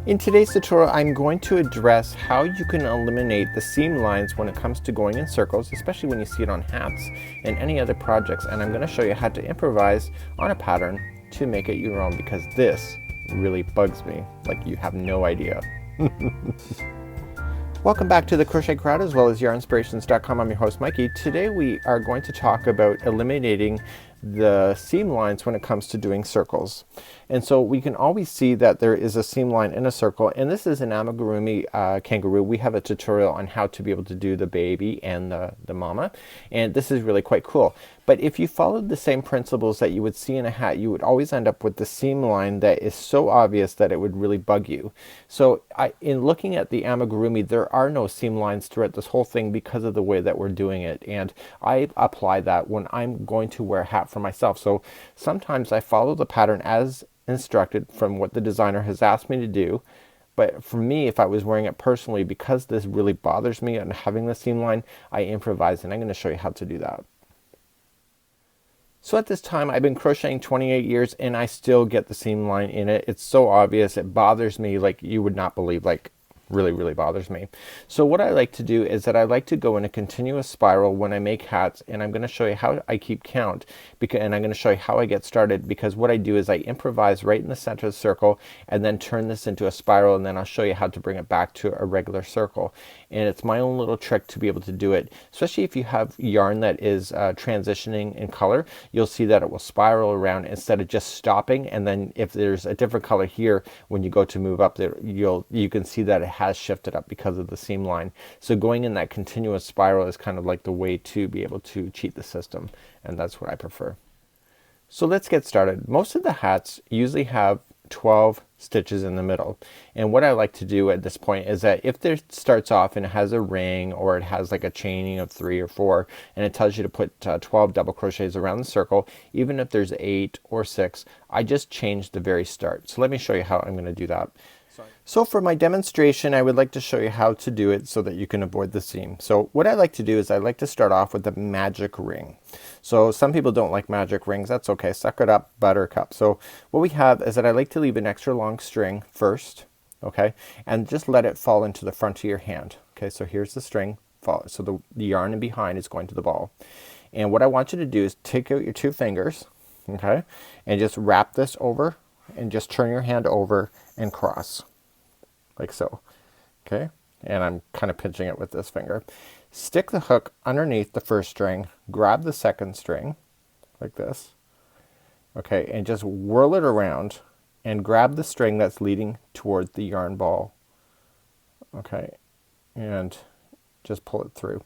In today's tutorial, I'm going to address how you can eliminate the seam lines when it comes to going in circles, especially when you see it on hats and any other projects. And I'm going to show you how to improvise on a pattern to make it your own, because this really bugs me like you have no idea. Welcome back to the Crochet Crowd as well as yarnspirations.com. I'm your host Mikey. Today we are going to talk about eliminating the seam lines when it comes to doing circles. And so we can always see that there is a seam line in a circle, and this is an amigurumi kangaroo. We have a tutorial on how to be able to do the baby and the mama, and this is really quite cool. But if you followed the same principles that you would see in a hat, you would always end up with the seam line that is so obvious that it would really bug you. So in looking at the amigurumi, there are no seam lines throughout this whole thing because of the way that we're doing it, and I apply that when I'm going to wear a hat for myself. So sometimes I follow the pattern as instructed from what the designer has asked me to do. But for me, if I was wearing it personally, because this really bothers me and having the seam line, I improvise, and I'm going to show you how to do that. So at this time, I've been crocheting 28 years and I still get the seam line in it. It's so obvious. It bothers me like you would not believe, like really bothers me. So what I like to do is that I like to go in a continuous spiral when I make hats, and I'm going to show you how I keep count, and I'm going to show you how I get started, because what I do is I improvise right in the center of the circle and then turn this into a spiral, and then I'll show you how to bring it back to a regular circle. And it's my own little trick to be able to do it, especially if you have yarn that is transitioning in color. You'll see that it will spiral around instead of just stopping, and then if there's a different color here, when you go to move up there, you can see that it has shifted up because of the seam line. So going in that continuous spiral is kind of like the way to be able to cheat the system, and that's what I prefer. So let's get started. Most of the hats usually have 12 stitches in the middle, and what I like to do at this point is that if there starts off and it has a ring, or it has like a chaining of 3 or 4, and it tells you to put 12 double crochets around the circle, even if there's 8 or 6, I just change the very start. So let me show you how I'm going to do that. So for my demonstration, I would like to show you how to do it so that you can avoid the seam. So what I like to do is I like to start off with the magic ring. So some people don't like magic rings. That's okay. Suck it up, buttercup. So what we have is that I like to leave an extra long string first, okay, and just let it fall into the front of your hand. Okay, so here's the string. So the yarn in behind is going to the ball. And what I want you to do is take out your 2 fingers, okay, and just wrap this over, and just turn your hand over and cross like so, okay, and I'm kind of pinching it with this finger. Stick the hook underneath the first string, grab the second string like this, okay, and just whirl it around and grab the string that's leading towards the yarn ball, okay, and just pull it through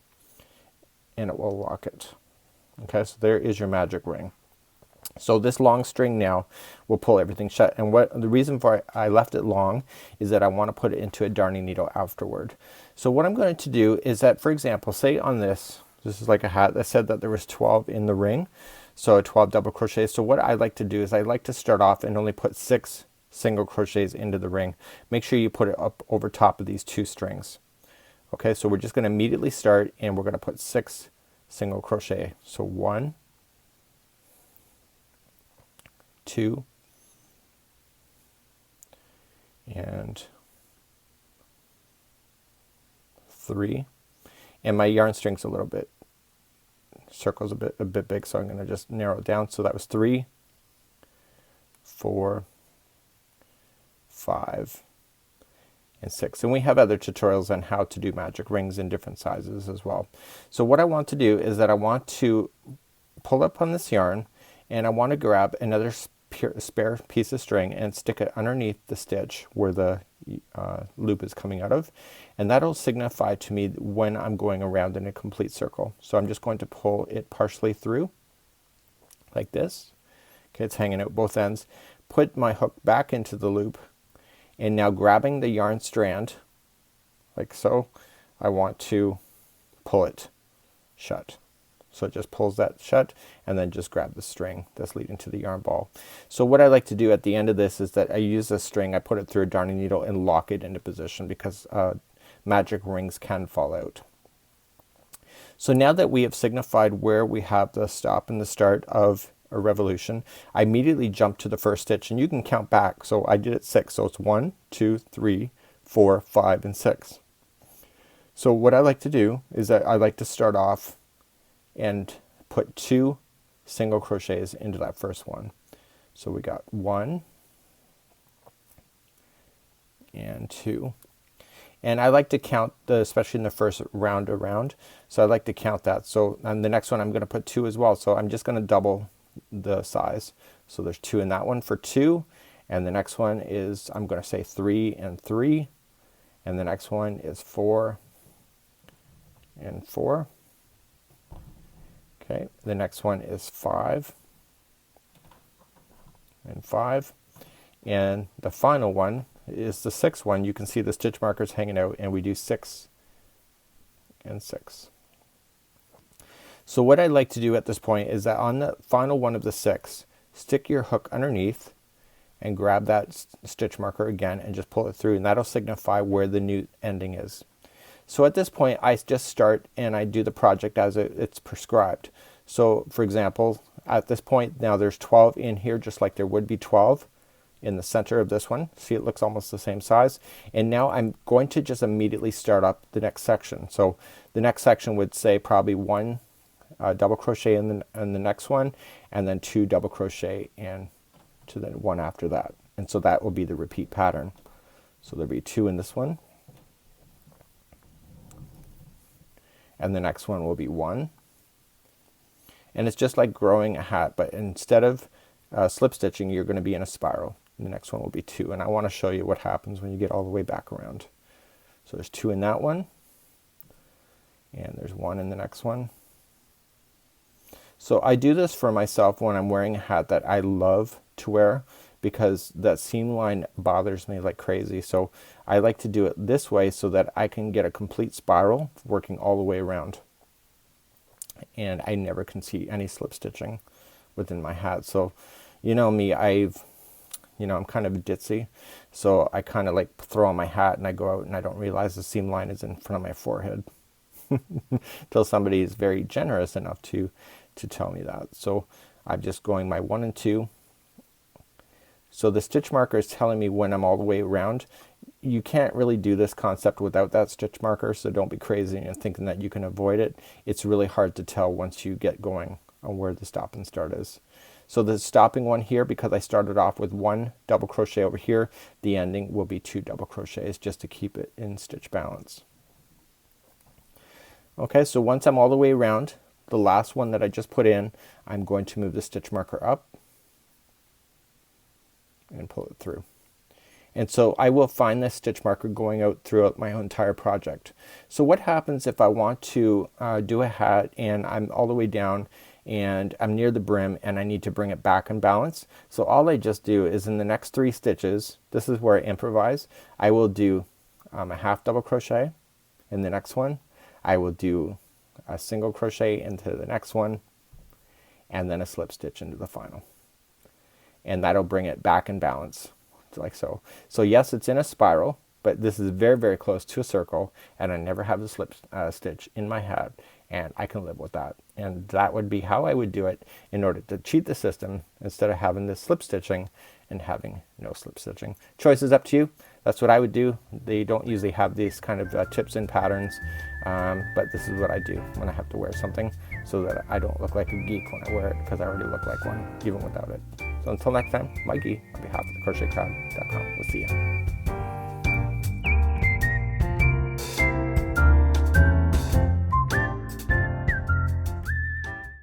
and it will lock it. Okay, so there is your magic ring. So this long string now will pull everything shut, and the reason for I left it long is that I want to put it into a darning needle afterward. So what I'm going to do is that, for example, say on this is like a hat that said that there was 12 in the ring, so 12 double crochets. So what I like to do is I like to start off and only put 6 single crochets into the ring. Make sure you put it up over top of these 2 strings. Okay, so we're just going to immediately start, and we're going to put 6 single crochet. So 1, 2, and 3, and my yarn string's a little bit, circle's a bit big, so I'm going to just narrow it down. So that was 3, 4, 5, and 6. And we have other tutorials on how to do magic rings in different sizes as well. So what I want to do is that I want to pull up on this yarn, and I want to grab another spare piece of string and stick it underneath the stitch where the loop is coming out of, and that'll signify to me when I'm going around in a complete circle. So I'm just going to pull it partially through like this. Okay, it's hanging out both ends. Put my hook back into the loop, and now grabbing the yarn strand like so, I want to pull it shut. So it just pulls that shut, and then just grab the string that's leading to the yarn ball. So what I like to do at the end of this is that I use this string, I put it through a darning needle and lock it into position, because magic rings can fall out. So now that we have signified where we have the stop and the start of or revolution, I immediately jump to the first stitch, and you can count back. So I did it 6, so it's 1, 2, 3, 4, 5, and 6. So what I like to do is that I like to start off and put 2 single crochets into that first one. So we got 1 and 2. And I like to count especially in the first round around. So I like to count that. So on the next one I'm going to put 2 as well. So I'm just going to double the size. So there's 2 in that one for 2. And the next one is, I'm going to say 3 and 3. And the next one is 4 and 4. Okay, the next one is 5 and 5. And the final one is the 6th one. You can see the stitch markers hanging out, and we do 6 and 6. So what I like to do at this point is that on the final one of the 6, stick your hook underneath and grab that stitch marker again and just pull it through, and that'll signify where the new ending is. So at this point I just start and I do the project as it's prescribed. So for example, at this point now there's 12 in here, just like there would be 12 in the center of this one. See, it looks almost the same size. And now I'm going to just immediately start up the next section. So the next section would say probably 1 double crochet in the next one, and then 2 double crochet and to the one after that. And so that will be the repeat pattern. So there'll be 2 in this one, and the next one will be 1. And it's just like growing a hat, but instead of slip stitching, you're going to be in a spiral. The next one will be 2, and I want to show you what happens when you get all the way back around. So there's 2 in that one, and there's 1 in the next one. So I do this for myself when I'm wearing a hat that I love to wear, because that seam line bothers me like crazy. So I like to do it this way so that I can get a complete spiral working all the way around, and I never can see any slip stitching within my hat. So you know me, I'm kind of ditzy, so I kind of like throw on my hat and I go out and I don't realize the seam line is in front of my forehead until somebody is very generous enough to tell me that. So I'm just going my 1 and 2. So the stitch marker is telling me when I'm all the way around. You can't really do this concept without that stitch marker, so don't be crazy and thinking that you can avoid it. It's really hard to tell once you get going on where the stop and start is. So the stopping one here, because I started off with 1 double crochet over here, the ending will be 2 double crochets just to keep it in stitch balance. Okay, so once I'm all the way around, the last one that I just put in, I'm going to move the stitch marker up and pull it through. And so I will find this stitch marker going out throughout my entire project. So what happens if I want to do a hat and I'm all the way down and I'm near the brim and I need to bring it back in balance? So all I just do is in the next 3 stitches, this is where I improvise, I will do a half double crochet in the next one. I will do a single crochet into the next one, and then a slip stitch into the final. And that'll bring it back in balance, like so. So yes, it's in a spiral, but this is very, very close to a circle, and I never have the slip stitch in my hat, and I can live with that. And that would be how I would do it in order to cheat the system, instead of having this slip stitching and having no slip stitching. Choice is up to you. That's what I would do. They don't usually have these kind of tips and patterns, but this is what I do when I have to wear something, so that I don't look like a geek when I wear it, because I already look like one even without it. So until next time, Mikey, on behalf of thecrochetcrowd.com, we'll see you.